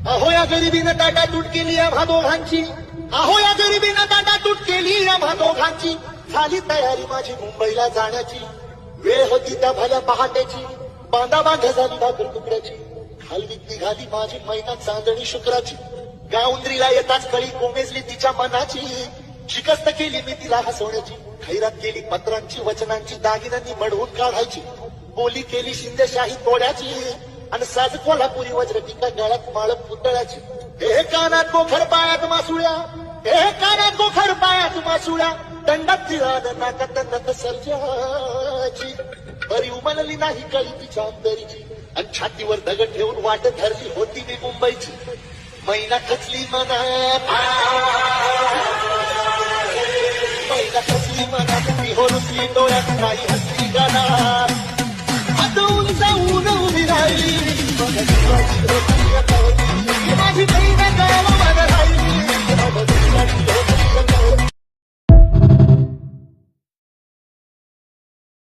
अहो या गरिबीनं ताटातूट केली आम्हा दोघांची, अहो या गरिबीनं ताटातूट केली आम्हा दोघांची. झाली तयारी माझी मुंबईला जाण्याची, वेळ होती त्या भल्या पहाटेची. बांधा बांधा झाली भाकर तुकड्याची, खालवीत निघाली माझी मैना चांदणी शुक्राची. गावंद्रीला येताच कळी कोमेजली तिच्या मनाची, शिकस्त केली मी तिला हसवण्याची. खैरात केली पत्रांची वचनांची, दागिन्यांनी मढवून काढायची. बोली केली शिंदेशाही तोड्याची, आणि साज कोल्हापुरी वज्रटिका गळ्यात माळ पुतळ्याची. हे कानात गोखर पायात मासुळ्या, हे कानात गोखर पायात मासुळ्या. दंडात तिराड नाकात नत सर्जाची, बरी उमलली नाही कळी तिच्या अंतरीची. आणि छातीवर दगड ठेवून वाट धरली होती मी मुंबईची. मैना खचली मनात, मैना खचली मनात, ती होरुसली डोळ्यात नाही हसली गाणार. आता उंचावून उभी राहिली